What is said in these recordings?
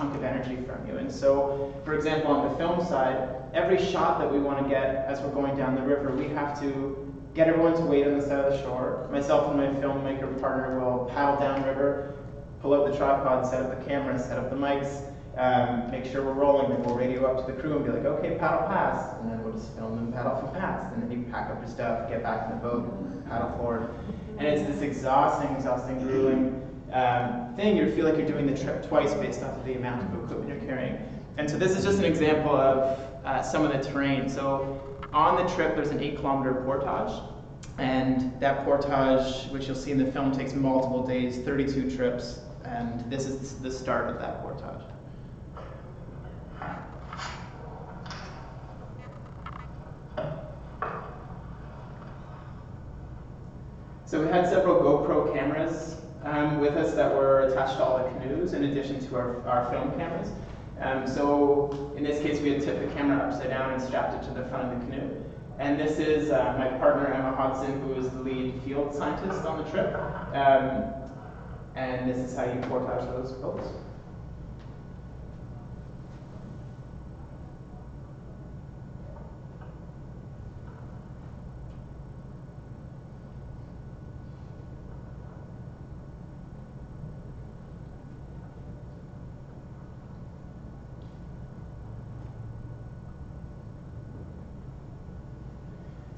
chunk of energy from you. And so, for example, on the film side, every shot that we want to get as we're going down the river, we have to get everyone to wait on the side of the shore. Myself and my filmmaker partner will paddle downriver, pull out the tripod, set up the camera, set up the mics, make sure we're rolling, then we'll radio up to the crew and be like, okay, paddle past, and then we'll just film them paddle from past, and then you pack up your stuff, get back in the boat, paddle forward. And it's this exhausting, grueling thing. You feel like you're doing the trip twice based off of the amount of equipment you're carrying. And so this is just an example of some of the terrain. So on the trip, there's an 8-kilometer portage, and that portage, which you'll see in the film, takes multiple days, 32 trips, and this is the start of that portage. So we had several GoPro cameras with us that were attached to all the canoes, in addition to our film cameras. So in this case, we had tipped the camera upside down and strapped it to the front of the canoe. And this is my partner, Emma Hodson, who is the lead field scientist on the trip. And this is how you portage those boats.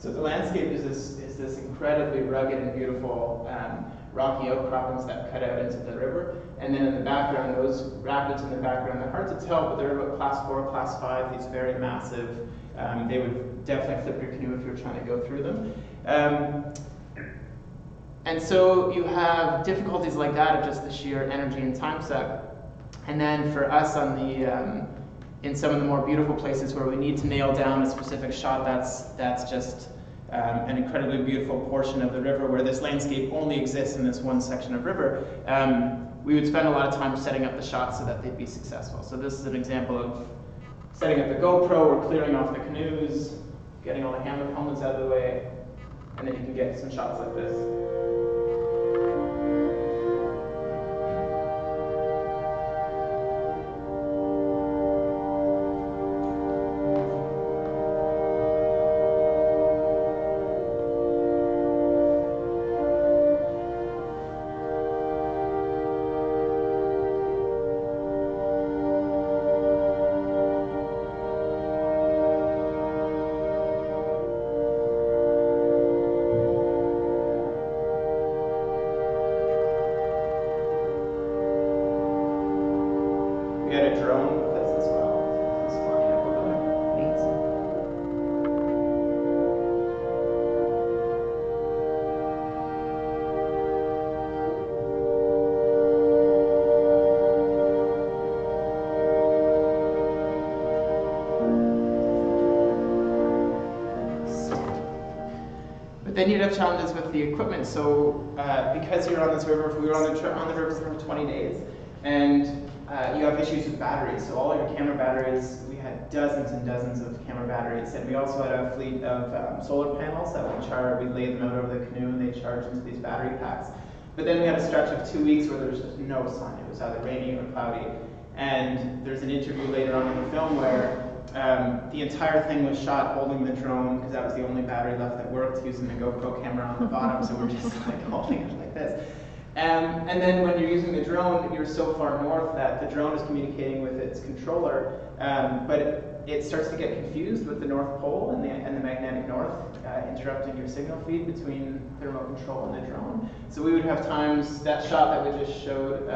So the landscape is this incredibly rugged and beautiful rocky outcroppings that cut out into the river. And then in the background, those rapids in the background, they're hard to tell, but they're about class 4, class 5, these very massive. They would definitely flip your canoe if you were trying to go through them. And so you have difficulties like that of just the sheer energy and time suck. And then for us on the in some of the more beautiful places where we need to nail down a specific shot, that's just an incredibly beautiful portion of the river where this landscape only exists in this one section of river. We would spend a lot of time setting up the shots so that they'd be successful. So this is an example of setting up the GoPro, we're clearing off the canoes, getting all the helmets out of the way, and then you can get some shots like this. We had a drone with us as well. It's flying up over there. But then you'd have challenges with the equipment. So because you're on this river, if we were on the river for 20 days, and you have issues with batteries. So all your camera batteries, we had dozens and dozens of camera batteries, and we also had a fleet of solar panels that we lay them out over the canoe and they charge into these battery packs. But then we had a stretch of 2 weeks where there was just no sun. It was either rainy or cloudy. And there's an interview later on in the film where the entire thing was shot holding the drone, because that was the only battery left that worked, using the GoPro camera on the bottom, so we're just like holding it like this. And then when you're using the drone, you're so far north that the drone is communicating with its controller, but it starts to get confused with the North Pole and the magnetic north, interrupting your signal feed between the remote control and the drone. So we would have times, that shot that we just showed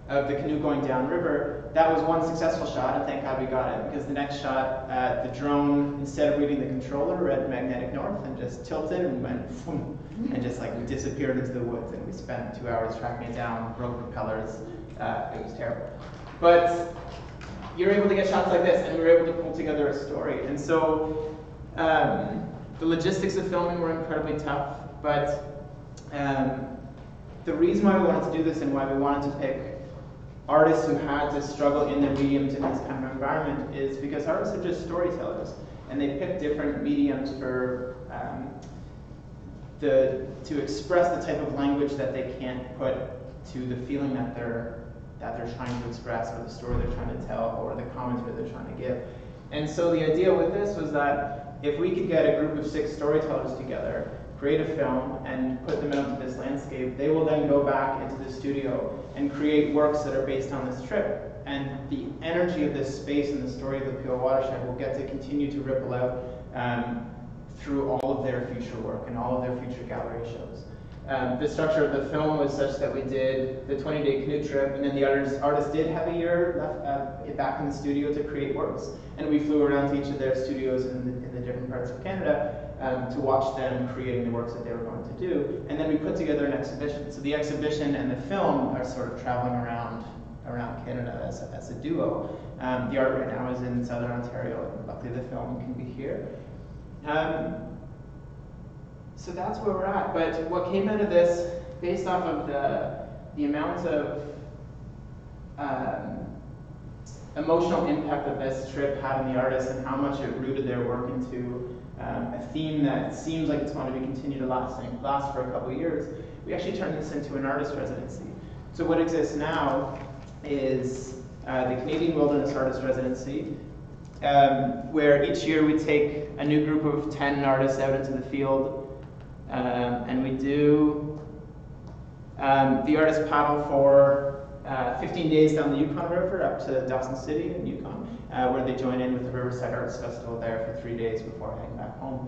of the canoe going downriver, that was one successful shot, and thank God we got it, because the next shot, the drone, instead of reading the controller, read magnetic north and just tilted and went boom, and just like disappeared into the woods, and we spent 2 hours tracking it down, broke propellers. It was terrible. But you're able to get shots like this, and we were able to pull together a story. And so the logistics of filming were incredibly tough, but the reason why we wanted to do this and why we wanted to pick artists who had to struggle in their mediums in this kind of environment is because artists are just storytellers, and they pick different mediums for to express the type of language that they can't put to the feeling that that they're trying to express, or the story they're trying to tell, or the commentary they're trying to give. And so the idea with this was that if we could get a group of 6 storytellers together, create a film, and put them out into this landscape, they will then go back into the studio and create works that are based on this trip. And the energy of this space and the story of the Peel watershed will get to continue to ripple out through all of their future work and all of their future gallery shows. The structure of the film was such that we did the 20-day canoe trip, and then the artist did have a year left back in the studio to create works. And we flew around to each of their studios in the different parts of Canada to watch them creating the works that they were going to do. And then we put together an exhibition. So the exhibition and the film are sort of traveling around Canada as a duo. The art right now is in Southern Ontario, and luckily the film can be here. So that's where we're at. But what came out of this, based off of the amount of emotional impact that this trip had on the artists and how much it rooted their work into a theme that seems like it's going to be continued to last for a couple of years, we actually turned this into an artist residency. So what exists now is the Canadian Wilderness Artist Residency, where each year we take a new group of 10 artists out into the field, and we do, the artists paddle for 15 days down the Yukon River up to Dawson City in Yukon, where they join in with the Riverside Arts Festival there for 3 days before heading back home.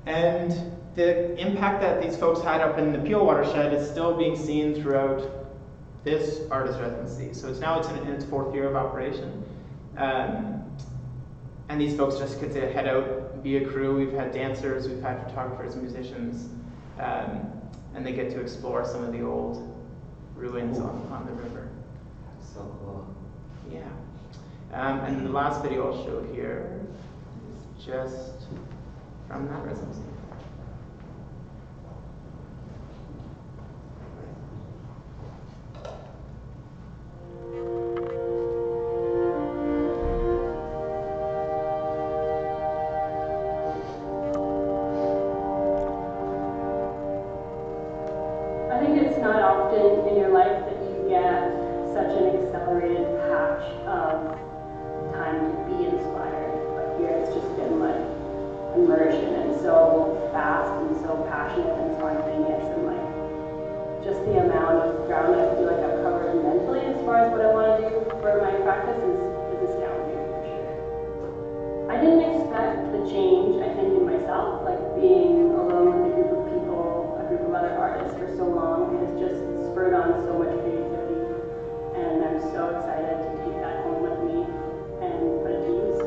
And the impact that these folks had up in the Peel watershed is still being seen throughout this artist residency. So it's in its 4th year of operation. And these folks just get to head out, be a crew. We've had dancers, we've had photographers, musicians, and they get to explore some of the old ruins on the river. So cool. Yeah. And the last video I'll show here is just from that residency. I think it's not often in your life that you get such an accelerated patch of time to be inspired. But here it's just been like immersion and so fast and so passionate and spontaneous, and like just the amount of ground I feel like I've covered mentally as far as what I want to do for my practice is astounding for sure. I didn't expect the change, I think, in myself, like being alone with a group of people, a group of other artists for so long has just spurred on so much creativity, and I'm so excited to take that home with me and put it to use.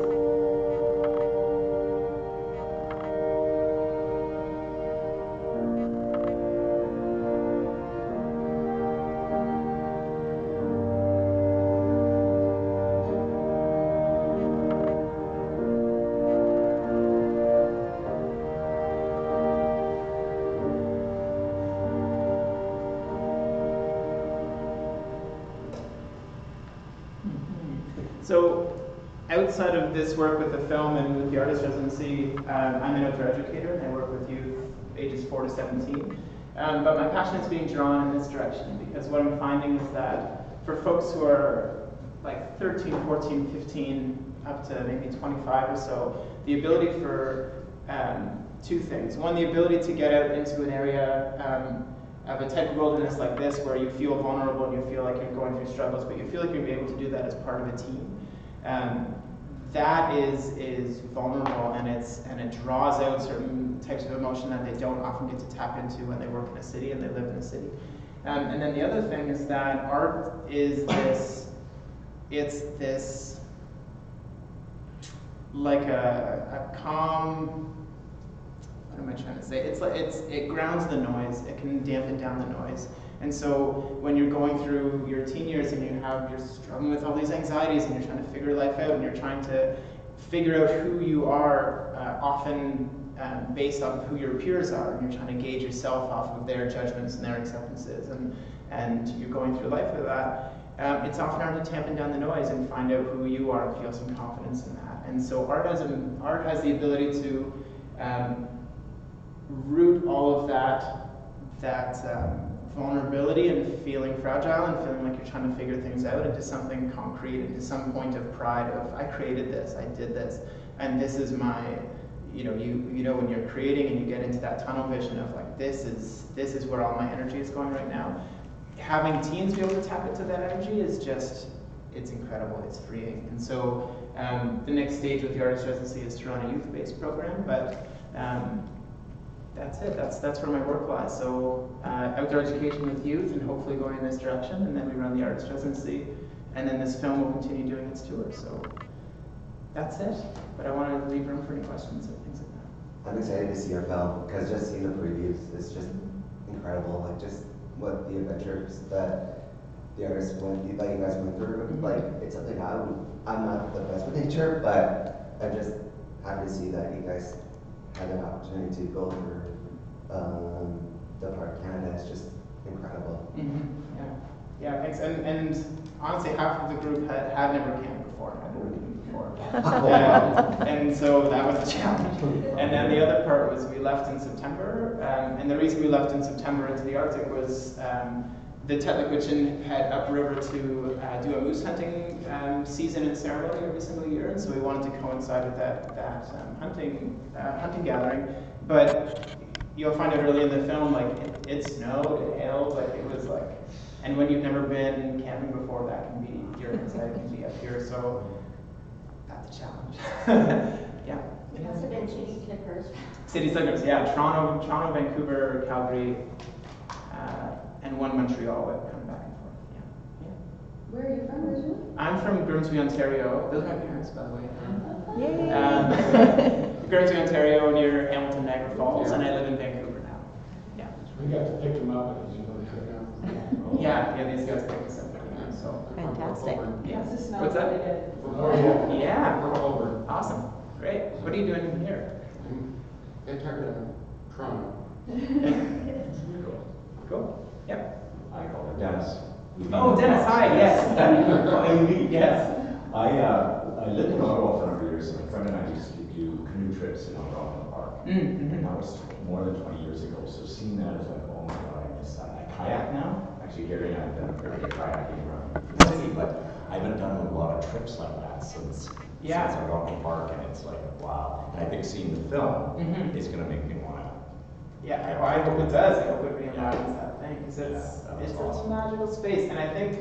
So outside of this work with the film and with the artist residency, I'm an outdoor educator and I work with youth ages 4 to 17. But my passion is being drawn in this direction, because what I'm finding is that for folks who are like 13, 14, 15, up to maybe 25 or so, the ability for 2 things. One, the ability to get out into an area of a type of wilderness like this where you feel vulnerable and you feel like you're going through struggles, but you feel like you'll be able to do that as part of a team. That is vulnerable, and it draws out certain types of emotion that they don't often get to tap into when they work in a city and they live in a city. And then the other thing is that art is this like a calm, what am I trying to say? It grounds the noise. It can dampen down the noise. And so when you're going through your teen years and you're struggling with all these anxieties and you're trying to figure life out and you're trying to figure out who you are, often based on who your peers are, and you're trying to gauge yourself off of their judgments and their acceptances, and you're going through life with that, it's often hard to tampen down the noise and find out who you are and feel some confidence in that. And so art has the ability to root all of that vulnerability and feeling fragile and feeling like you're trying to figure things out into something concrete, into some point of pride of, I created this, I did this, and this is my, you know when you're creating and you get into that tunnel vision of like, this is where all my energy is going right now. Having teens be able to tap into that energy is just, it's incredible, it's freeing. And so the next stage with the artist residency is to run a youth-based program, but that's it, that's where my work lies. So outdoor education with youth and hopefully going in this direction, and then we run the artist residency, and then this film will continue doing its tour. So that's it, but I wanted to leave room for any questions or things like that. I'm excited to see your film, because just seeing the previews is just incredible, like just what the adventures that the artists went, that you guys went through. Like, it's something I'm not the best with nature, but I'm just happy to see that you guys had an opportunity to go through the part of Canada. It's just incredible. Yeah, thanks. And honestly, half of the group had never camped before. Had never been before. And so that was a challenge. And then the other part was we left in September. And the reason we left in September into the Arctic was the Tetlikuchen head upriver to do a moose hunting season and ceremony every single year, and so we wanted to coincide with that hunting gathering. But you'll find out early in the film, like it snowed, it hailed, like it was like, and when you've never been camping before, that can be, your insight can be up here. So that's a challenge. Yeah. You must have been city slippers. City slippers, yeah. Toronto, Vancouver, Calgary. And one Montreal, coming back and forth. Yeah. Where are you from originally? I'm from Grimsby, Ontario. Those are my parents, by the way. Yay! Grimsby, Ontario, near Hamilton, Niagara Falls, and I live in Vancouver now. Yeah. We got to pick them up because you know they took out. Yeah, these guys picked us up. So. Fantastic. Yeah. Smells What's that? really good. Yeah. We're over. Awesome. Great. What are you doing here? In Toronto. Cool. Yep. I call her Dennis. Oh, Dennis, hi, yes. Yes. I lived in Ottawa for a number of years, and a friend and I used to do canoe trips in Ottawa Park. And that was more than 20 years ago, so seeing that is like, oh my god, I missed that. I kayak now. Actually, Gary and I have done a very good kayaking around the city, but I haven't done a lot of trips like that since Ottawa Park, and it's like, wow. And I think seeing the film is going to make me want to. Yeah, I hope it does. I hope it reimagines that thing, because it's awesome. a magical space, and I think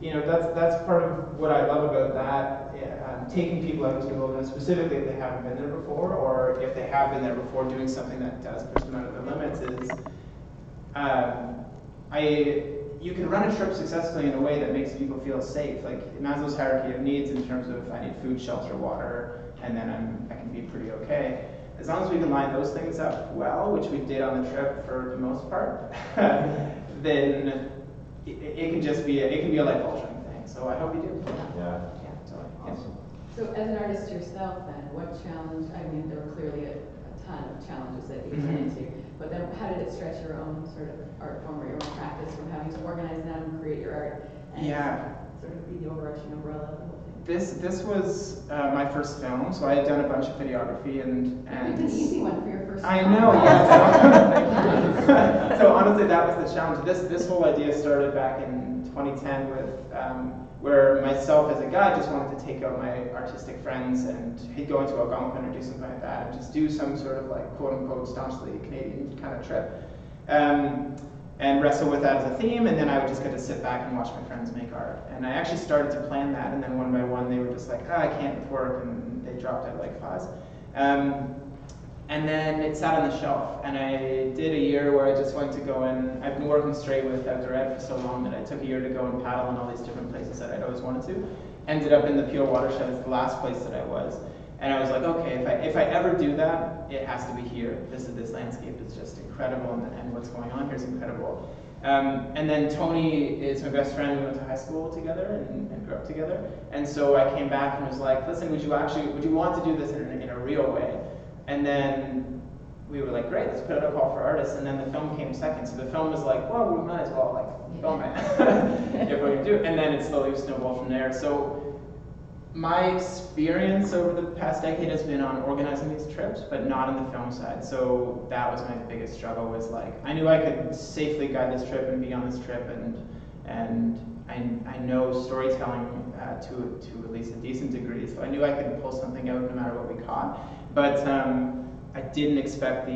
that's part of what I love about that. Taking people out into the wilderness, specifically if they haven't been there before, or if they have been there before, doing something that does push them out of their limits is. You can run a trip successfully in a way that makes people feel safe. Like Maslow's hierarchy of needs in terms of I need food, shelter, water, and then I can be pretty okay. As long as we can line those things up well, which we did on the trip for the most part, then it can just be a life altering thing. So I hope you do. Yeah. Totally. Awesome. So as an artist yourself then, what challenge, I mean, there were clearly a ton of challenges that you ran into, but then how did it stretch your own sort of art form or your own practice from having to organize them, create your art, and sort of be the overarching umbrella of the whole thing? This was my first film, so I had done a bunch of videography and It's an easy one for your first I film. know, yeah. So honestly, that was the challenge. This whole idea started back in 2010 with where myself as a guy just wanted to take out my artistic friends and he'd go into Algonquin or do something like that and just do some sort of like quote unquote staunchly Canadian kind of trip. And wrestle with that as a theme, and then I would just get to sit back and watch my friends make art. And I actually started to plan that, and then one by one they were just like, I can't with work, and they dropped out like flies. And then it sat on the shelf, and I did a year where I just went to go in. I've been working straight with outdoor ed for so long that I took a year to go and paddle in all these different places that I'd always wanted to. Ended up in the Peel watershed as the last place that I was. And I was like, okay, if I ever do that, it has to be here. This landscape is just incredible, and what's going on here is incredible. And then Tony is my best friend. We went to high school together and grew up together. And so I came back and was like, listen, would you want to do this in a real way? And then we were like, great, let's put out a call for artists. And then the film came second. So the film was like, well, we might as well like film it if we can do it. And then it slowly snowballed from there. So My experience over the past decade has been on organizing these trips, but not on the film side. So that was my biggest struggle, was like, I knew I could safely guide this trip and be on this trip, and I know storytelling to at least a decent degree, so I knew I could pull something out no matter what we caught. But I didn't expect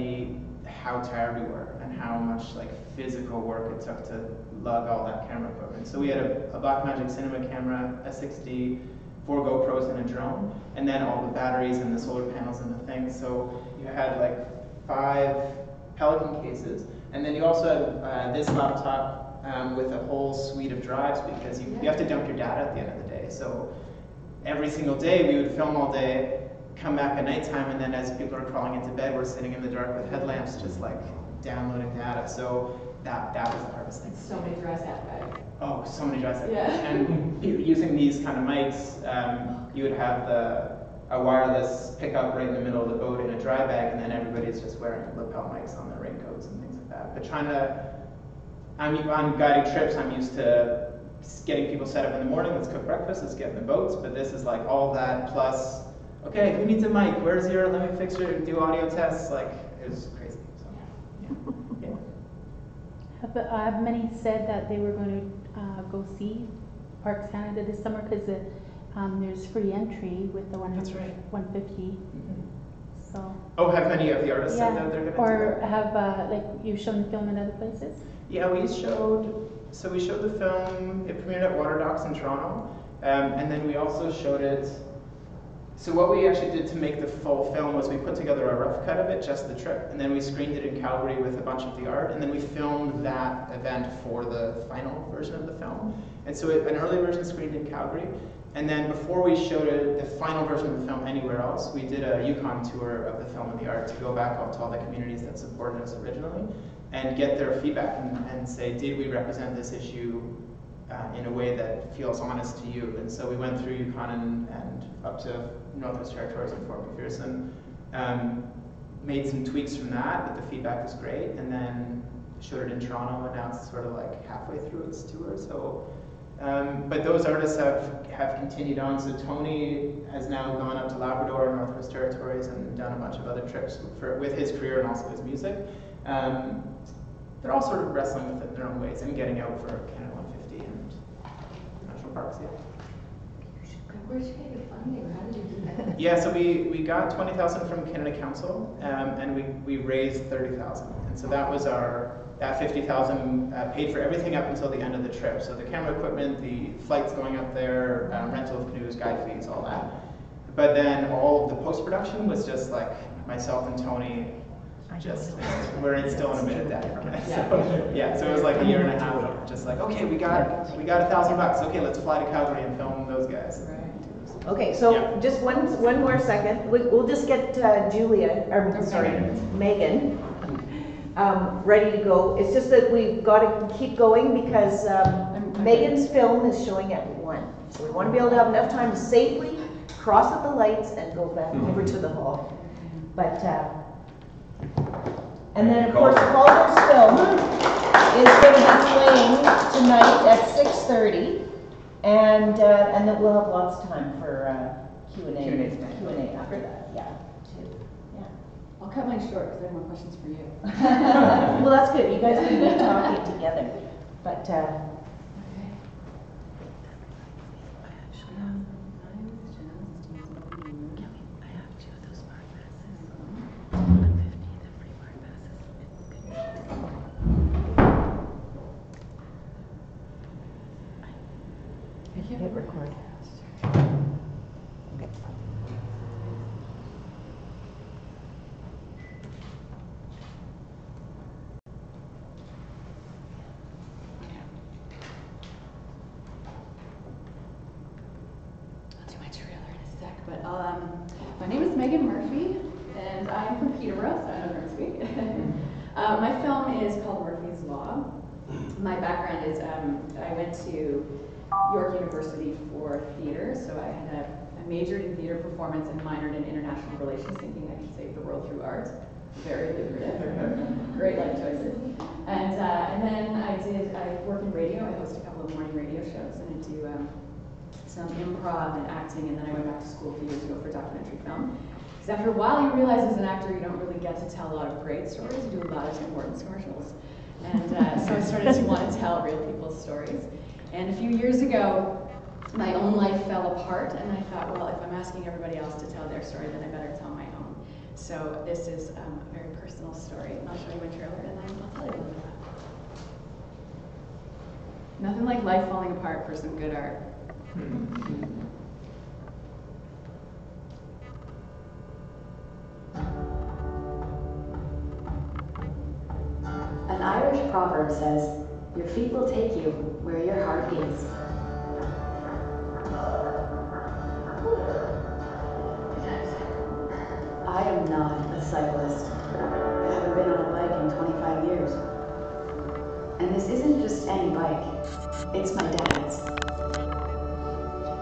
how tired we were and how much like physical work it took to lug all that camera equipment. So we had a Blackmagic cinema camera, a 60, 4 GoPros and a drone, and then all the batteries and the solar panels and the things. So you had like 5 Pelican cases, and then you also had this laptop with a whole suite of drives, because you have to dump your data at the end of the day. So every single day we would film all day, come back at nighttime, and then as people are crawling into bed, we're sitting in the dark with headlamps just like downloading data. So that was the hardest thing. So many dry sack bags. Oh, so many dry sack Yeah. bags. And using these kind of mics, you would have a wireless pickup right in the middle of the boat in a dry bag, and then everybody's just wearing lapel mics on their raincoats and things like that. But on guided trips, I'm used to getting people set up in the morning, let's cook breakfast, let's get in the boats, but this is like all that plus, okay, who needs a mic? Where's your, let me fix your, do audio tests, like, it was crazy, so, yeah. Have many said that they were going to go see Parks Canada this summer, because there's free entry with the That's right. 150. Mm-hmm. So. Oh, have any of the artists said that they're going to do or that? have like you've shown the film in other places? Yeah, we showed the film, it premiered at Water Docks in Toronto, and then we also showed it, so what we actually did to make the full film was we put together a rough cut of it, just the trip, and then we screened it in Calgary with a bunch of the art, and then we filmed that event for the final version of the film. And so an early version screened in Calgary, and then before we showed it, the final version of the film anywhere else, we did a Yukon tour of the film and the art to go back out to all the communities that supported us originally and get their feedback and say, did we represent this issue in a way that feels honest to you? And so we went through Yukon and up to Northwest Territories and Fort McPherson, made some tweaks from that, but the feedback was great, and then showed it in Toronto, and now it's sort of like halfway through its tour. So, but those artists have continued on. So Tony has now gone up to Labrador and Northwest Territories and done a bunch of other trips with his career and also his music. They're all sort of wrestling with it in their own ways and getting out for Canada 150 and national parks, yeah. Where'd you get your funding, or how did you do that? Yeah, so we got 20,000 from Canada Council, and we raised 30,000, and so that was that 50,000 paid for everything up until the end of the trip. So the camera equipment, the flights going up there, rental of canoes, guide fees, all that. But then all of the post-production was just like myself and Tony. We're still in a bit of debt from it. So, yeah, so it was like a year and a half of just like, okay, we got $1,000. Okay, let's fly to Calgary and film those guys. Right. Okay, so Yeah. just one more second. We'll just get Megan, ready to go. It's just that we've got to keep going because Megan's film is showing at 1. So we want to be able to have enough time to safely cross at the lights and go back over to the hall. But and then of course Calder's film is going to be playing tonight at 6:30, and then we'll have lots of time for Q&A after that. Yeah, too. Yeah. I'll cut mine short because I have more questions for you. Well, that's good. You guys can be talking together. But hit record. Okay. I'll do my trailer in a sec, but my name is Megan Murphy, and I'm from Peterborough, so I know Grimsby. My film is called Murphy's Law. My background is I went to York University for theater, so I majored in theater performance and minored in international relations, thinking I could save the world through art. Very lucrative, great life choices. And then I work in radio. I host a couple of morning radio shows, and I do some improv and acting, and then I went back to school a few years ago for documentary film. Because after a while, you realize as an actor, you don't really get to tell a lot of great stories. You do a lot of Tim Hortons commercials. And so I started to want to tell real people's stories. And a few years ago, my own life fell apart, and I thought, well, if I'm asking everybody else to tell their story, then I better tell my own. So this is a very personal story, and I'll show you my trailer, and then I'll tell you a little bit about it. Nothing like life falling apart for some good art. An Irish proverb says, "Your feet will take you where your heart is." I am not a cyclist. I haven't been on a bike in 25 years. And this isn't just any bike, it's my dad's.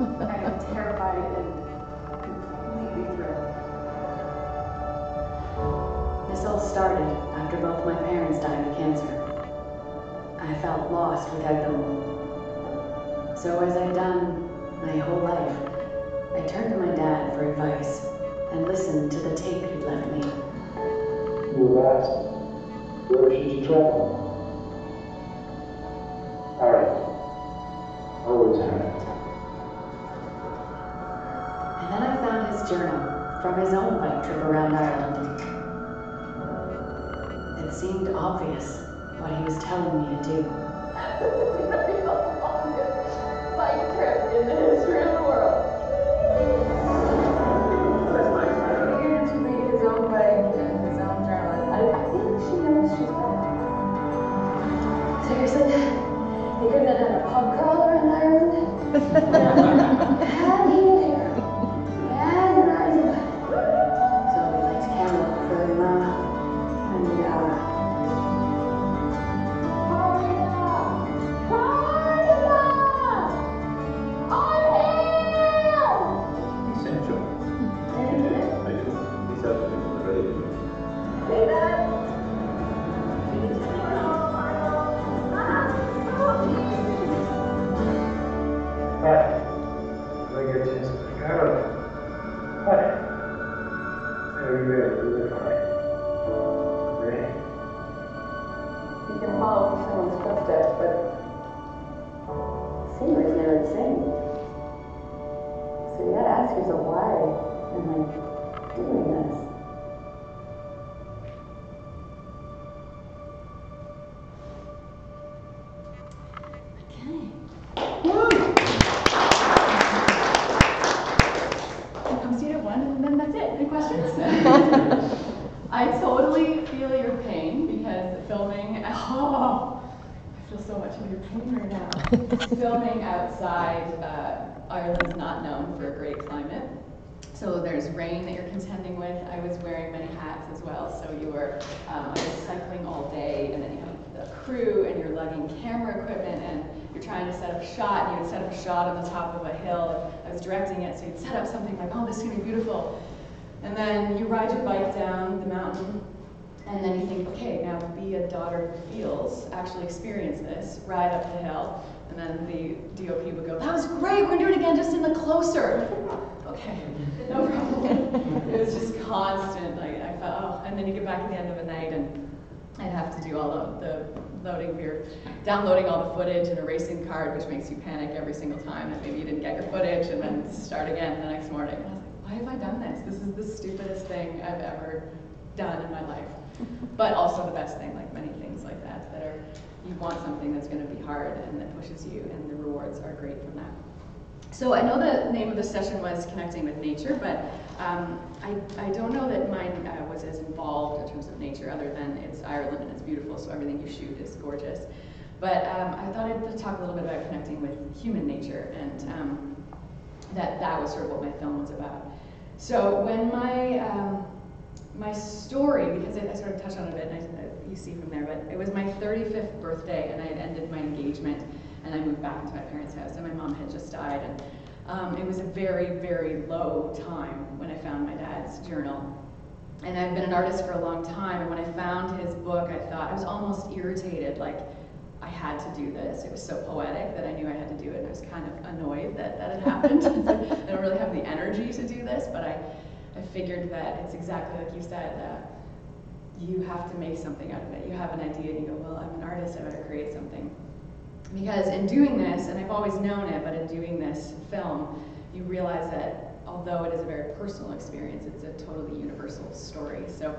I am terrified and completely thrilled. This all started after both my parents died of cancer. I felt lost without them. So as I've done my whole life, I turned to my dad for advice and listened to the tape he'd left me. You asked, where should you travel? Alright, always have. And then I found his journal from his own bike trip around Ireland. It seemed obvious what he was telling me to do. The longest bike trip in the history of the world. To read his own bike and his own journal. I think she knows she's bad. Seriously? They couldn't have done a pub crawler in Ireland? Had he here? Yeah, and I. So we light candle for him and the hour. I totally feel your pain because filming, I feel so much of your pain right now. Filming outside, Ireland's not known for a great climate. So there's rain that you're contending with. I was wearing many hats as well. So you were, I was cycling all day, and then you have the crew, and you're lugging camera equipment, and you're trying to set up a shot, and you would set up a shot on the top of a hill. I was directing it, so you'd set up something like, oh, this is gonna be beautiful. And then you ride your bike down the mountain, and then you think, okay, now be a daughter of the fields, actually experience this, ride up the hill, and then the DOP would go, that was great, we're gonna do it again, just in the closer. Okay, no problem. It was just constant, I felt, oh, and then you get back at the end of the night, and I'd have to do all of the loading, you're downloading all the footage in a racing card, which makes you panic every single time that maybe you didn't get your footage, and then start again the next morning. And I was like, why have I done this? This is the stupidest thing I've ever done in my life. But also the best thing, like many things like that, that are, you want something that's going to be hard and that pushes you, and the rewards are great from that. So I know the name of the session was Connecting with Nature, but I don't know that mine was as involved in terms of nature, other than it's Ireland and it's beautiful, so everything you shoot is gorgeous. But I thought I'd talk a little bit about connecting with human nature, and that was sort of what my film was about. So when my story, because I sort of touched on it a bit, and you see from there, but it was my 35th birthday, and I had ended my engagement, and I moved back into my parents' house, and my mom had just died, and it was a very, very low time when I found my dad's journal. And I've been an artist for a long time, and when I found his book, I thought, I was almost irritated, like, I had to do this. It was so poetic that I knew I had to do it, and I was kind of annoyed that it happened. I don't really have the energy to do this, but I figured that it's exactly like you said, you have to make something out of it. You have an idea and you go, well, I'm an artist, I better create something. Because in doing this, and I've always known it, but in doing this film, you realize that although it is a very personal experience, it's a totally universal story. So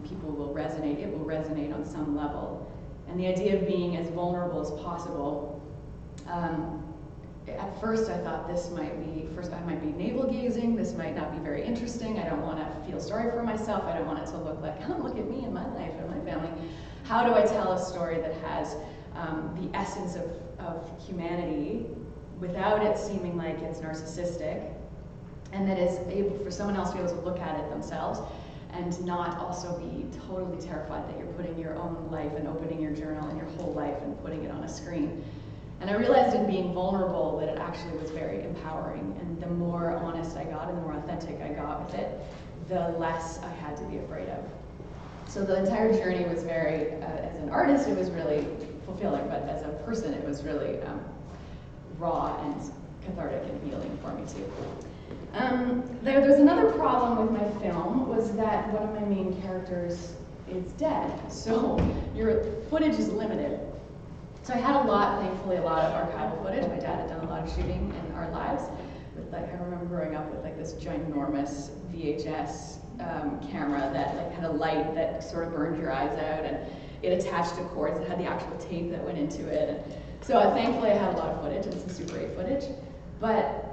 people will resonate, it will resonate on some level. And the idea of being as vulnerable as possible, at first I thought this might be, I might be navel gazing, this might not be very interesting, I don't want to feel sorry for myself, I don't want it to look like, oh, look at me and my life and my family. How do I tell a story that has the essence of humanity without it seeming like it's narcissistic, and that is able for someone else to be able to look at it themselves and not also be totally terrified that you're putting your own life and opening your journal and your whole life and putting it on a screen. And I realized in being vulnerable that it actually was very empowering, and the more honest I got and the more authentic I got with it, the less I had to be afraid of. So the entire journey was very, as an artist, it was really fulfilling, but as a person, it was really raw and cathartic and healing for me too. There's another problem with my film, was that one of my main characters is dead, so your footage is limited. So I had thankfully a lot of archival footage. My dad had done a lot of shooting in our lives. With I remember growing up with this ginormous VHS camera that had a light that sort of burned your eyes out, and it attached to cords that had the actual tape that went into it. And so thankfully I had a lot of footage, and some Super 8 footage, but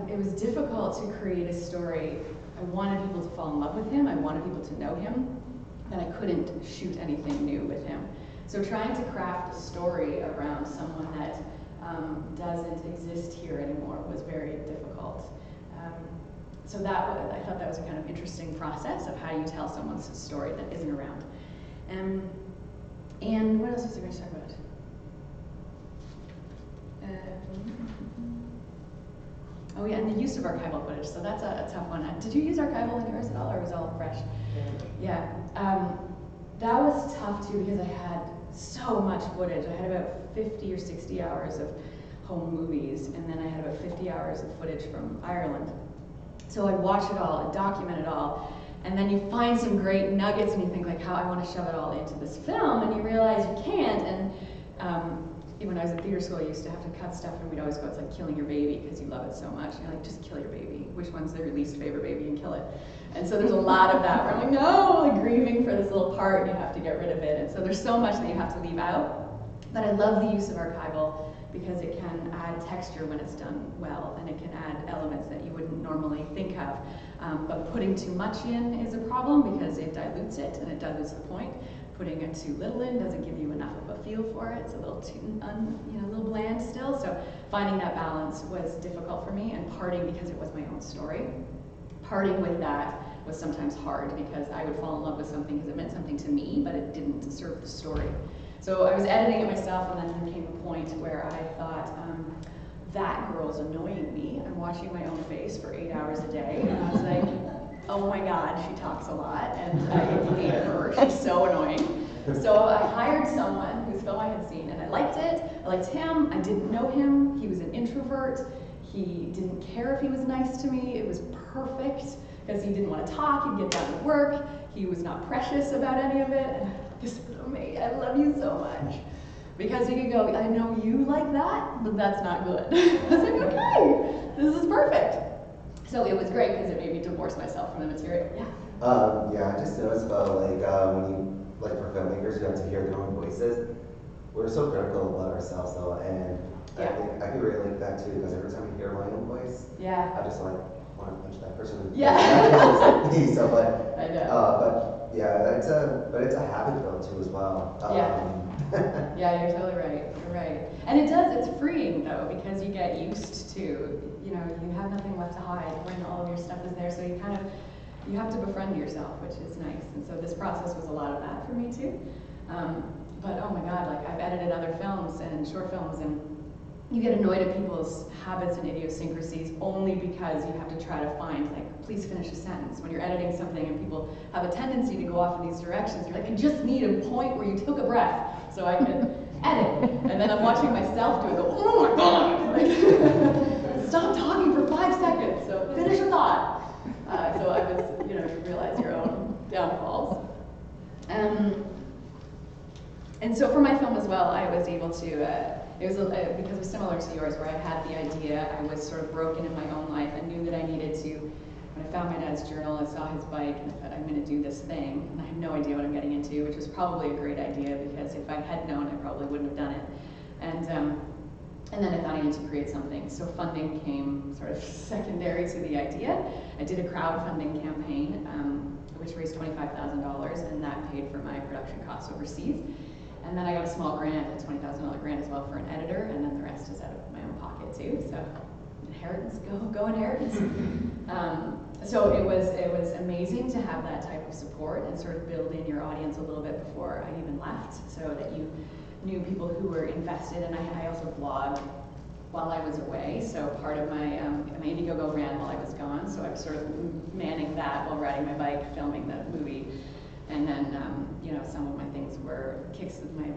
it was difficult to create a story. I wanted people to fall in love with him, I wanted people to know him, and I couldn't shoot anything new with him. So trying to craft a story around someone that doesn't exist here anymore was very difficult. So I thought that was a kind of interesting process of how you tell someone's story that isn't around. And what else was I going to talk about? Oh yeah, and the use of archival footage. So that's a tough one. Did you use archival in yours at all, or was it all fresh? Yeah. That was tough too, because I had so much footage. I had about 50 or 60 hours of home movies, and then I had about 50 hours of footage from Ireland. So I'd watch it all and document it all, and then you find some great nuggets and you think how I want to shove it all into this film, and you realize you can't. And when I was in theater school, I used to have to cut stuff, and we'd always go, it's like killing your baby because you love it so much. And you're like, just kill your baby. Which one's their least favorite baby, and kill it. And so there's a lot of that where I'm like, no, grieving for this little part, and you have to get rid of it. And so there's so much that you have to leave out. But I love the use of archival because it can add texture when it's done well, and it can add elements that you wouldn't normally think of. But putting too much in is a problem because it dilutes it, and it dilutes the point. Putting it too little in doesn't give you enough of a feel for it. It's a little too, a little bland still. So finding that balance was difficult for me, and parting because it was my own story. Parting with that was sometimes hard because I would fall in love with something because it meant something to me, but it didn't serve the story. So I was editing it myself, and then there came a point where I thought, that girl's annoying me. I'm watching my own face for 8 hours a day, and I was like, oh my God, she talks a lot, and I hate her, she's so annoying. So I hired someone whose film I had seen, and I liked it, I liked him, I didn't know him, he was an introvert, he didn't care if he was nice to me, it was perfect, because he didn't want to talk, he'd get down to work, he was not precious about any of it, and just, I love you so much. Because he could go, I know you like that, but that's not good. I was like, okay, this is perfect. So it was great because it made me divorce myself from the material. Yeah. Yeah, I just noticed about when you, for filmmakers, you have to hear their own voices. We're so critical about ourselves though, and I think I can relate that too, because every time I hear my own voice, I just want to punch that person. Yeah. So, but I know. But yeah, it's a habit though too as well. Yeah, you're totally right. You're right. And it's freeing though, because you get used to, you have nothing left to hide when all of your stuff is there. So you have to befriend yourself, which is nice. And so this process was a lot of that for me too. But oh my God, I've edited other films and short films, and you get annoyed at people's habits and idiosyncrasies only because you have to try to find, please finish a sentence. When you're editing something and people have a tendency to go off in these directions, you're like, I just need a point where you took a breath so I can edit. And then I'm watching myself do it, go, oh my God! Like, stop talking for 5 seconds, so finish a thought. So I was, you realize your own downfalls. And so for my film as well, I was able to, because it was similar to yours, where I had the idea, I was sort of broken in my own life. I knew that I needed to, when I found my dad's journal, I saw his bike, and I thought, I'm going to do this thing. And I had no idea what I'm getting into, which was probably a great idea, because if I had known, I probably wouldn't have done it. And then I thought I needed to create something. So funding came sort of secondary to the idea. I did a crowdfunding campaign, which raised $25,000, and that paid for my production costs overseas. And then I got a small grant, a $20,000 grant as well for an editor, and then the rest is out of my own pocket too. So inheritance, go inheritance. So it was amazing to have that type of support and sort of build in your audience a little bit before I even left, so that you knew people who were invested. And I also blogged while I was away, so part of my Indiegogo ran while I was gone, so I was sort of manning that while riding my bike, filming the movie. And then, some of my things were my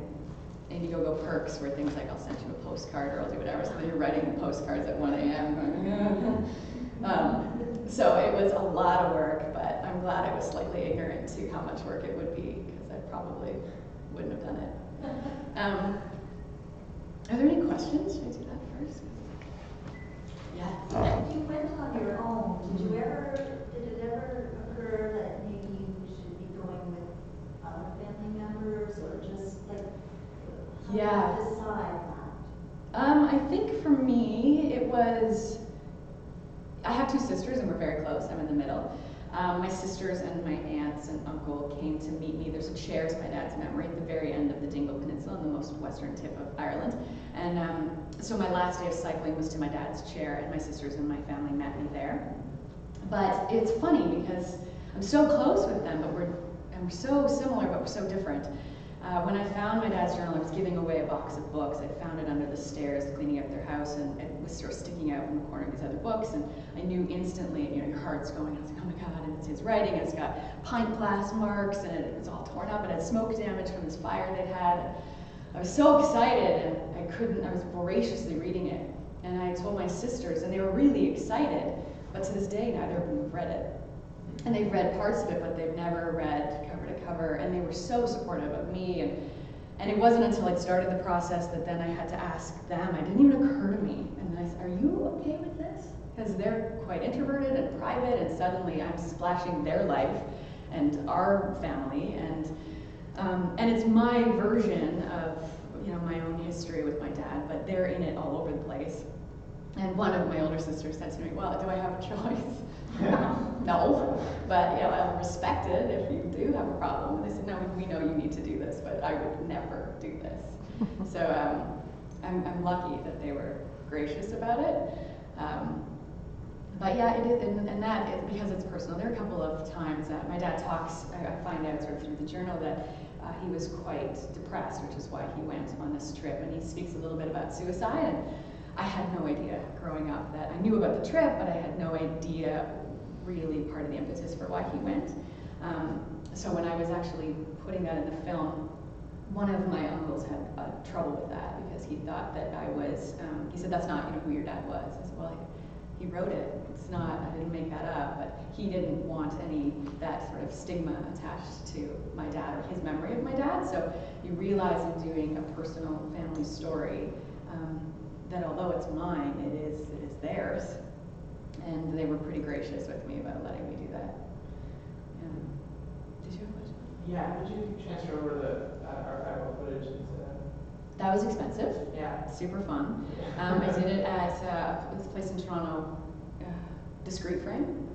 Indiegogo perks were things like I'll send you a postcard or I'll do whatever. So you're writing postcards at 1 a.m. So it was a lot of work, but I'm glad I was slightly ignorant to how much work it would be, because I probably wouldn't have done it. Are there any questions? Should I do that first? Yes. If you went on your own, did it ever occur that maybe you should be going with other family members, or just like, how do you decide that? I think for me, it was, I have 2 sisters and we're very close. I'm in the middle. My sisters and my aunts and uncle came to meet me. There's a chair to my dad's memory at the very end of the Dingle Peninsula on the most western tip of Ireland. And so my last day of cycling was to my dad's chair, and my sisters and my family met me there. But it's funny because I'm so close with them, but we're so similar, but we're so different. When I found my dad's journal, I was giving away a box of books. I found it under the stairs, cleaning up their house, and it was sort of sticking out from the corner of these other books. And I knew instantly, your heart's going. I was like, oh my God, and it's his writing, and it's got pint glass marks, and it was all torn up, and it had smoke damage from this fire they'd had. I was so excited, and I was voraciously reading it. And I told my sisters, and they were really excited, but to this day, neither of them have read it. And they've read parts of it, but they've never read cover to cover, and they were so supportive of me. And it wasn't until I'd started the process that then I had to ask them. It didn't even occur to me. And I said, are you okay with this? Because they're quite introverted and private, and suddenly I'm splashing their life and our family, and it's my version of my own history with my dad, but they're in it all over the place. And one of my older sisters said to me, well, do I have a choice? No, but I'll respect it if you do have a problem. And they said, no, we know you need to do this, but I would never do this. So I'm lucky that they were gracious about it. But yeah, it is, and that is because it's personal. There are a couple of times that my dad talks, I find out sort of through the journal that he was quite depressed, which is why he went on this trip. And he speaks a little bit about suicide. And I had no idea growing up that I knew about the trip, but I had no idea really part of the impetus for why he went. So when I was actually putting that in the film, one of my uncles had trouble with that because he thought that I was, he said, that's not who your dad was. I said, well, he wrote it. It's not, I didn't make that up, but he didn't want that sort of stigma attached to my dad or his memory of my dad. So you realize in doing a personal family story that although it's mine, it is theirs. And they were pretty gracious with me about letting me do that. Did you have a question? Yeah, did you transfer over the archival footage into... That was expensive. Yeah. Super fun. I did it at this place in Toronto, Discreet Frame.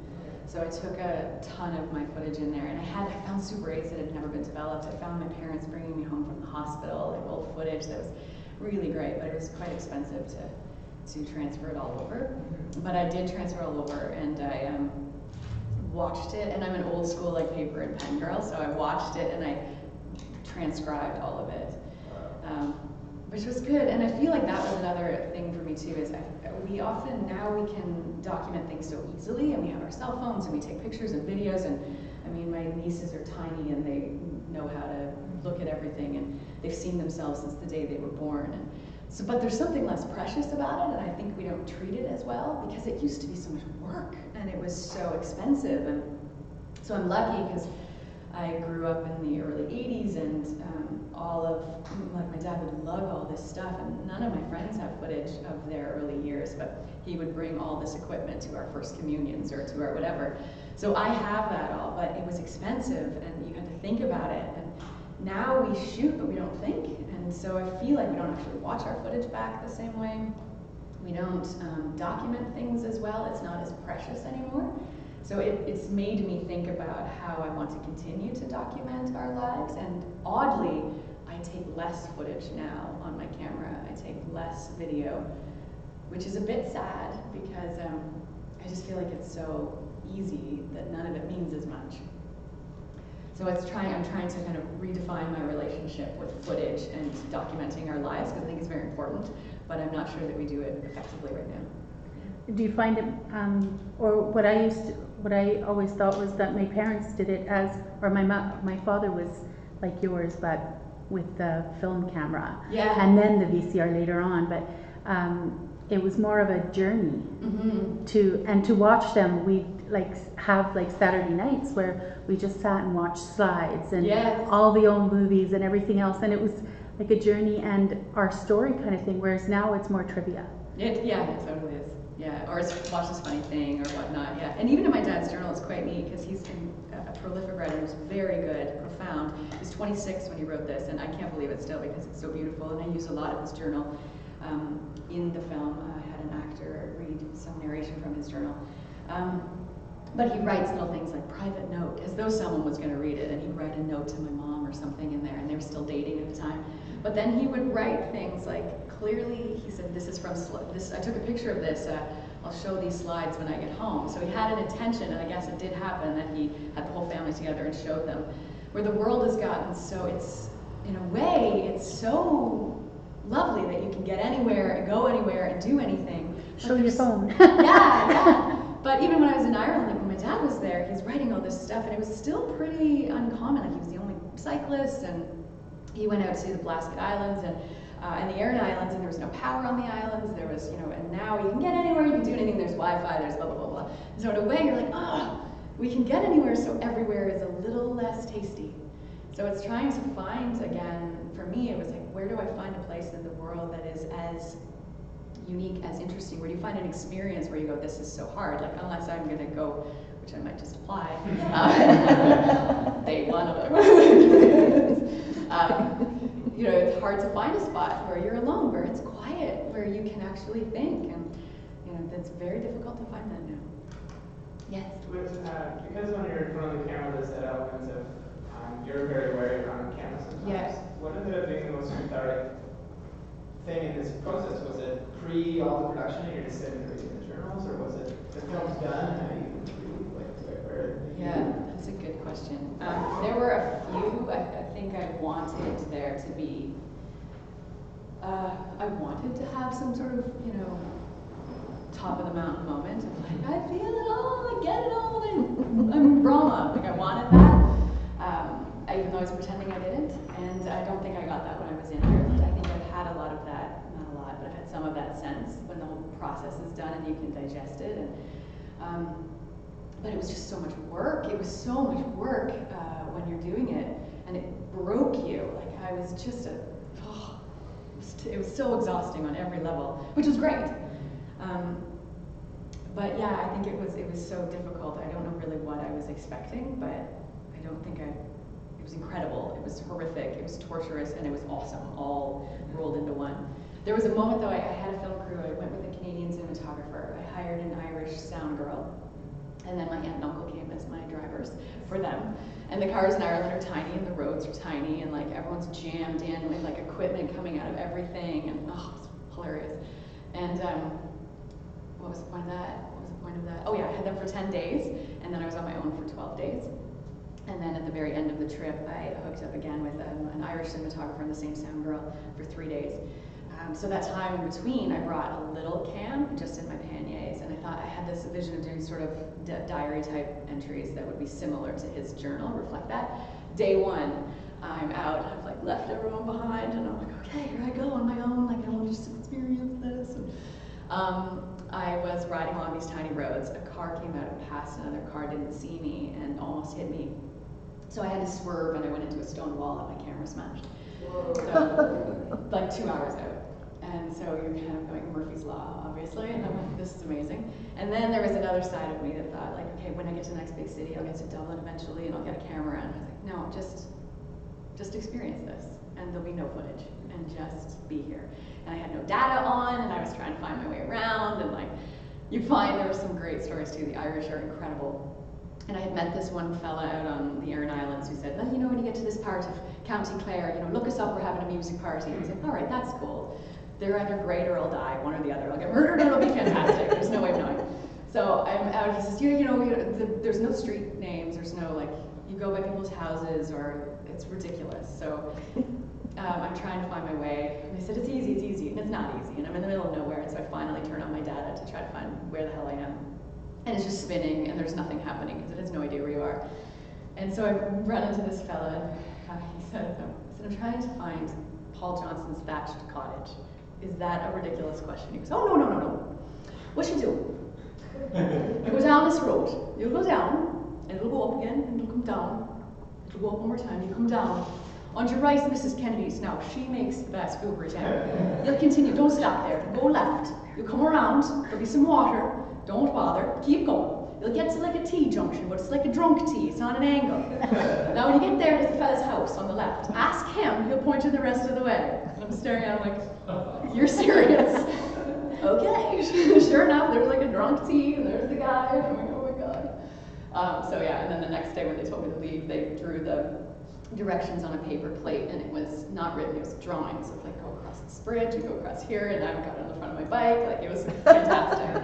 So I took a ton of my footage in there, and I found Super 8s that had never been developed. I found my parents bringing me home from the hospital, like old footage that was really great, but it was quite expensive to transfer it all over. But I did transfer all over, and I watched it, and I'm an old school like paper and pen girl, so I watched it and I transcribed all of it, which was good. And I feel like that was another thing for me too, is we can document things so easily, and we have our cell phones and we take pictures and videos, and I mean, my nieces are tiny and they know how to look at everything, and they've seen themselves since the day they were born. And so, but there's something less precious about it, and I think we don't treat it as well, because it used to be so much work, and it was so expensive. And so I'm lucky because I grew up in the early 80s, and like my dad would lug all this stuff, and none of my friends have footage of their early years, but he would bring all this equipment to our first communions or to our whatever. So I have that all, but it was expensive, and you had to think about it. And now we shoot, but we don't think, and so I feel like we don't actually watch our footage back the same way. We don't document things as well. It's not as precious anymore. So it's made me think about how I want to continue to document our lives, and oddly, I take less footage now on my camera. I take less video, which is a bit sad because I just feel like it's so easy that none of it means as much. So I'm trying to kind of redefine my relationship with footage and documenting our lives, because I think it's very important, but I'm not sure that we do it effectively right now. Do you find it, or what I always thought was that my parents did it as, or my father was like yours, but with the film camera, yeah, and then the VCR later on. But it was more of a journey to watch them. We have Saturday nights where we just sat and watched slides and all the old movies and everything else, and it was like a journey and our story kind of thing. Whereas now it's more trivia. It totally is. Yeah, or watch this funny thing or whatnot. Yeah, and even in my dad's journal, it's quite neat because he's a prolific writer who's very good, profound. He's 26 when he wrote this, and I can't believe it still because it's so beautiful. And I use a lot of his journal in the film. I had an actor read some narration from his journal. But he writes little things like private note, as though someone was going to read it, and he'd write a note to my mom or something in there, and they were still dating at the time. But then he would write things like, clearly, he said, this is from this. I took a picture of this. I'll show these slides when I get home. So he had an intention, and I guess it did happen that he had the whole family together and showed them. Where the world has gotten so, it's, in a way, it's so lovely that you can get anywhere and go anywhere and do anything. Show your phone. Yeah. But even when I was in Ireland, like when my dad was there, he's writing all this stuff, and it was still pretty uncommon. Like he was the only cyclist, and he went out to the Blasket Islands and the Aran Islands, and there was no power on the islands. There was, and now you can get anywhere, you can do anything. There's Wi-Fi, there's blah blah blah blah. So in a way, you're like, we can get anywhere. So everywhere is a little less tasty. So it's trying to find again. For me, it was like, where do I find a place in the world that is as unique, as interesting? Where do you find an experience where you go, this is so hard? Like, unless I'm going to go, which I might just apply, day one of it. It's hard to find a spot where you're alone, where it's quiet, where you can actually think, and that's very difficult to find that now. Yes. Because when you're in front of the camera, there's that element of you're very aware you're on camera sometimes. Yes. What ended up being the most cathartic thing in this process? Was it pre all the production and you're just sitting there reading the journals, or was it the film's done and now you can really where? Yeah, that's a good question. There were a few. I think I wanted there to be. I wanted to have some sort of top of the mountain moment of like, I feel it all, I get it all, and I'm Brahma. Like I wanted that. Even though I was pretending I didn't, and I don't think I got that when I was in Ireland. I think I've had a lot of that, not a lot, but I've had some of that sense when the whole process is done and you can digest it. And but it was just so much work. It was so much work when you're doing it, and it broke you. Like I was just it was so exhausting on every level, which was great. But yeah, I think it was so difficult. I don't know really what I was expecting, but I don't think it was incredible. It was horrific. It was torturous, and it was awesome, all rolled into one. There was a moment though. I had a film crew. I went with a Canadian cinematographer. I hired an Irish sound girl, and then my aunt and uncle came as my drivers for them. And the cars in Ireland are tiny, and the roads are tiny, and like everyone's jammed in with like equipment coming out of everything, and it's hilarious. And what was the point of that? Oh yeah, I had them for 10 days, and then I was on my own for 12 days. And then at the very end of the trip, I hooked up again with an Irish cinematographer and the same sound girl for 3 days. So that time in between, I brought a little cam just in my panniers, and I thought I had this vision of doing sort of diary type entries that would be similar to his journal, reflect that. Day one, I'm out, I've like left everyone behind, and I'm like, okay, here I go on my own, like I want to just experience this. And, I was riding along these tiny roads, a car came out and passed, another car didn't see me and almost hit me. So I had to swerve and I went into a stone wall and my camera smashed. So, like 2 hours out. And so you're kind of going Murphy's Law, obviously, and I'm like, this is amazing. And then there was another side of me that thought, like, okay, when I get to the next big city, I'll get to Dublin eventually and I'll get a camera. And I was like, no, just experience this, and there'll be no footage, and just be here. And I had no data on, and I was trying to find my way around, and like, you find there were some great stories too. The Irish are incredible. And I had met this one fella out on the Aran Islands who said, well, you know, when you get to this part of County Clare, you know, look us up, we're having a music party. And I was like, all right, that's cool. They're either great or I'll die, one or the other. I'll get murdered or it'll be fantastic. There's no way of knowing. So I'm out, he says, there's no street names, there's no, like, you go by people's houses, or it's ridiculous. So I'm trying to find my way. And they said, it's easy, and it's not easy. And I'm in the middle of nowhere, and so I finally turn on my data to try to find where the hell I am. And it's just spinning, and there's nothing happening, because it has no idea where you are. And so I run into this fella, and he said, I'm trying to find Paul Johnson's thatched cottage. Is that a ridiculous question? He goes, oh, no. What you do? You go down this road. You'll go down, and it'll go up again, and it'll come down. It'll go up one more time, you come down. On your right, Mrs. Kennedy's. Now, she makes the best goober jam. You'll continue, don't stop there. Go left. You come around, there'll be some water. Don't bother, keep going. You'll get to like a T-junction, but it's like a drunk T, it's on an angle. Now when you get there, there's the fella's house on the left. Ask him, he'll point you the rest of the way. And I'm staring at him like, you're serious? Okay, sure enough, there's like a drunk T, and there's the guy, and I'm like, oh my god. So yeah, and then the next day when they told me to leave, they drew the directions on a paper plate, and it was not written, it was drawings. So it's like, go across this bridge, you go across here, and I got on the front of my bike, like it was fantastic.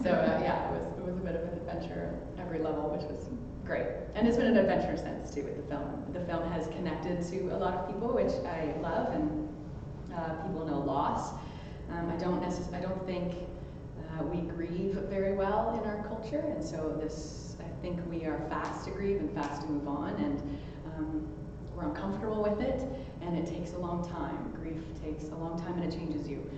So yeah, it was a bit of an adventure at every level, which was great. And it's been an adventure since too with the film. The film has connected to a lot of people, which I love, and people know loss. I don't think we grieve very well in our culture, and so I think we are fast to grieve and fast to move on, and we're uncomfortable with it, and it takes a long time. Grief takes a long time, and it changes you.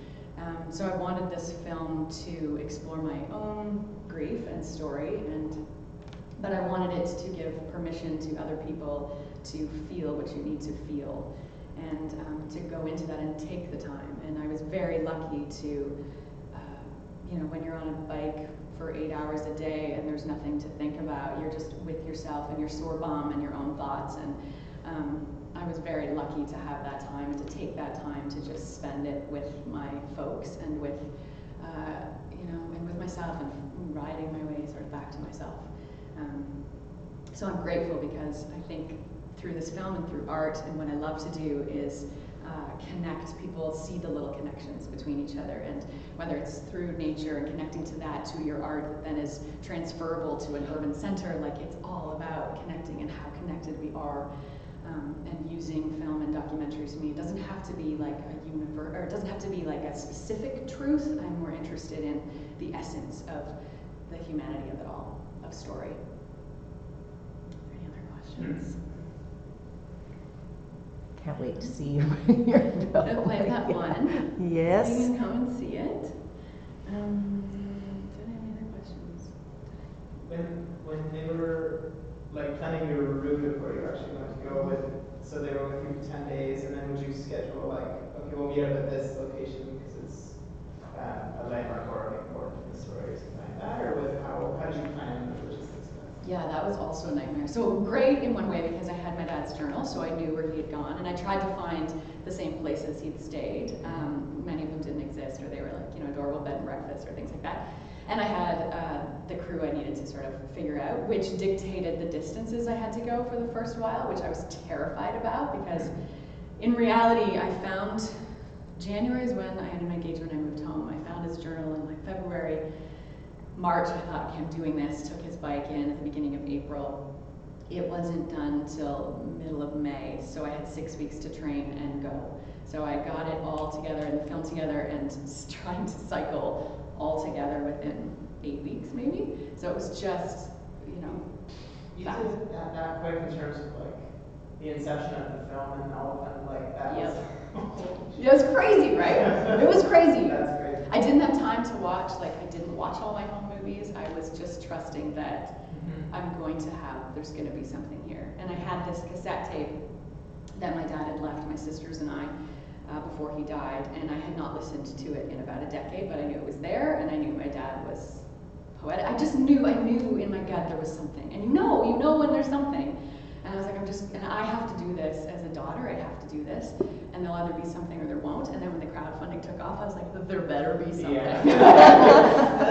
So I wanted this film to explore my own grief and story, but I wanted it to give permission to other people to feel what you need to feel, and to go into that and take the time. And I was very lucky to, when you're on a bike for 8 hours a day and there's nothing to think about, you're just with yourself and your sore bum and your own thoughts. And I was very lucky to have that time and to take that time to just spend it with my folks and with, and with myself and riding my way sort of back to myself. So I'm grateful because I think through this film and through art, and what I love to do is connect people, see the little connections between each other, and whether it's through nature and connecting to that, to your art that then is transferable to an urban center, like it's all about connecting and how connected we are. And using film and documentaries, to me, it doesn't have to be like a universe, or it doesn't have to be like a specific truth. I'm more interested in the essence of the humanity of it all, of story. Any other questions? Can't wait to see you in your film. I'll play that one. Yes. So you can come and see it. Did I have any other questions? When they were like planning your route of where you're actually going to go with, so they were with you for 10 days, and then would you schedule like, okay, we'll meet up at this location because it's a landmark or important to the story or something like that, or how did you plan the logistics of that? Yeah, that was also a nightmare. So great in one way because I had my dad's journal, so I knew where he had gone, and I tried to find the same places he'd stayed. Many of them didn't exist, or they were like, adorable bed and breakfast or things like that. And I had the crew I needed to sort of figure out, which dictated the distances I had to go for the first while, which I was terrified about because in reality, I found January is when I ended my engagement and I moved home. I found his journal in like February. March, I thought, okay, I'm doing this, took his bike in at the beginning of April. It wasn't done till middle of May, so I had 6 weeks to train and go. So I got it all together and the film together and trying to cycle all together within 8 weeks maybe. So it was just, You did that quick in terms of like the inception of the film and all of them, like that was. It was crazy, right? It was crazy. That's crazy. I didn't have time to watch, like I didn't watch all my home movies. I was just trusting that I'm going to have, there's going to be something here. And I had this cassette tape that my dad had left my sisters and I before he died, and I had not listened to it in about a decade, but I knew it was there, and I knew my dad was poetic. I knew in my gut there was something. And you know when there's something. And I was like, and I have to do this as a daughter, I have to do this, and there'll either be something or there won't. And then when the crowdfunding took off, I was like, there better be something. Yeah.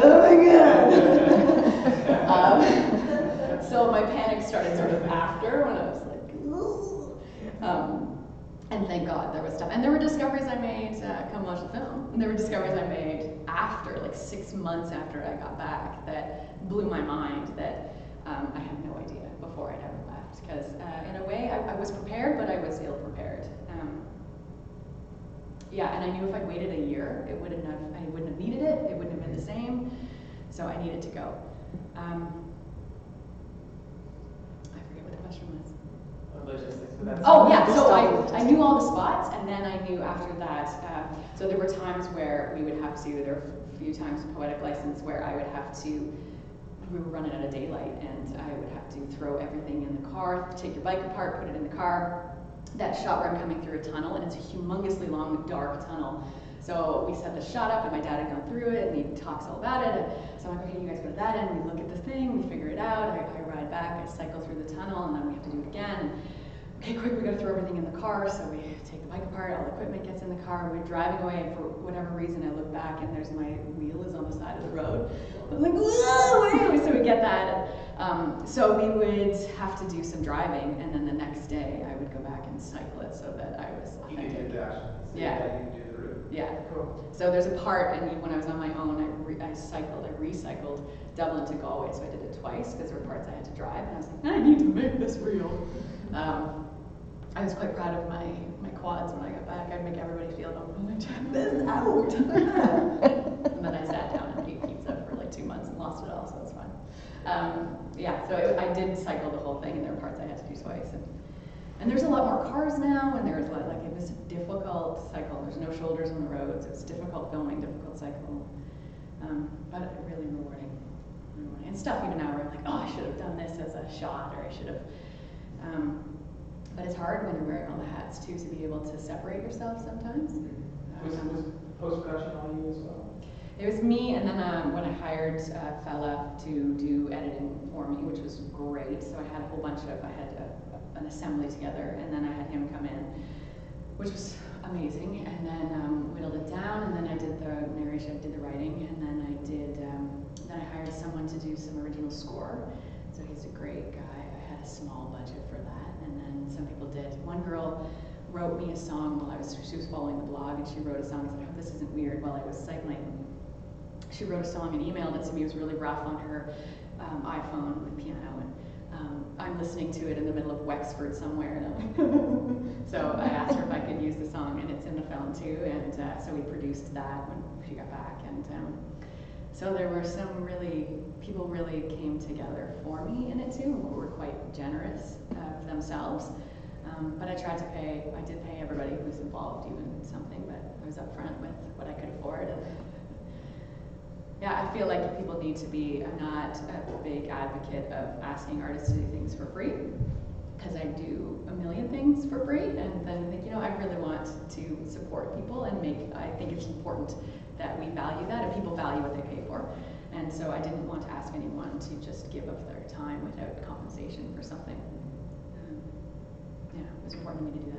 Oh my God. So my panic started sort of after, when I was like, ooh. And thank God there was stuff. And there were discoveries I made, come watch the film, and there were discoveries I made after, like 6 months after I got back, that blew my mind, that I had no idea before I'd ever left. Because in a way, I was prepared, but I was ill-prepared. Yeah, and I knew if I'd waited a year, I wouldn't have needed it, it wouldn't have been the same, so I needed to go. I forget what the question was. Logistics, but that's oh yeah, so I knew all the spots, and then I knew after that, so there were times where we would have to, there were a few times Poetic License where I would have to, we were running out of daylight, and I would have to throw everything in the car, take your bike apart, put it in the car. That shot where I'm coming through a tunnel, and it's a humongously long, dark tunnel. So we set the shot up, and my dad had gone through it, and he talks all about it. And so I'm like, okay, you guys go to that end, we look at the thing, we figure it out. I ride back, I cycle through the tunnel, and then we have to do it again. Okay, quick, we gotta throw everything in the car. So we take the bike apart, all the equipment gets in the car, we're driving away, and for whatever reason, I look back, and there's my wheel is on the side of the road. I'm like, whoa, so we get that. So we would have to do some driving, and then the next day I would go back and cycle it so that I was authentic. You could do that. So yeah. You could do the route. Yeah. Cool. So there's a part, and when I was on my own, I recycled Dublin to Galway, so I did it twice because there were parts I had to drive, and I was like, I need to make this real. I was quite proud of my quads when I got back. I'd make everybody feel, oh, I checked this out. And then I sat down and ate pizza for like 2 months and lost it all, so it's fine. Yeah, so I did cycle the whole thing, and there were parts I had to do twice. And there's a lot more cars now, and there's like it was a difficult cycle. There's no shoulders on the roads. It was difficult filming, difficult cycle, but really rewarding. And stuff even now where I'm like, oh, I should have done this as a shot, or I should have. But it's hard when you're wearing all the hats too, to be able to separate yourself sometimes. Was post-production all you as well? It was me, and then when I hired a fella to do editing for me, which was great. So I had a whole bunch of, I had an assembly together, and then I had him come in, which was amazing. And then whittled it down, and then I did the narration, I did the writing, and then then I hired someone to do some original score. So he's a great guy. I had a small budget for that, and then some people did. One girl wrote me a song while she was following the blog, and she wrote a song. I said, I hope this isn't weird, while I was cycling. She wrote a song and emailed it to me. It was really rough on her iPhone with piano, and I'm listening to it in the middle of Wexford somewhere, and I'm like, so I asked her if I could use the song, and it's in the film too, and so we produced that when she got back, and so there were people really came together for me in it too, who were quite generous of themselves. But I did pay everybody who was involved even something, but I was upfront with what I could afford. And yeah, I feel like people need to be, I'm not a big advocate of asking artists to do things for free, because I do a million things for free, and then I think, I really want to support people and I think it's important that we value that, and people value what they pay for. And so I didn't want to ask anyone to just give up their time without compensation for something. Yeah, it was important to me to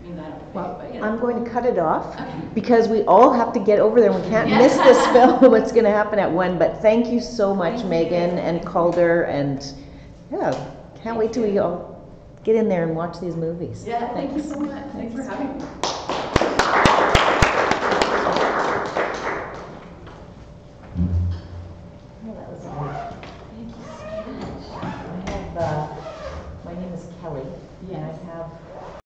do that. Well, I'm going to cut it off because we all have to get over there. We can't miss this film. What's going to happen at 1? But thank you so much, Megan and Calder, and yeah, can't wait till we all get in there and watch these movies. Yeah, thank you so much. Thanks for having me. That was great. Thank you so much. My name is Kelly, and I have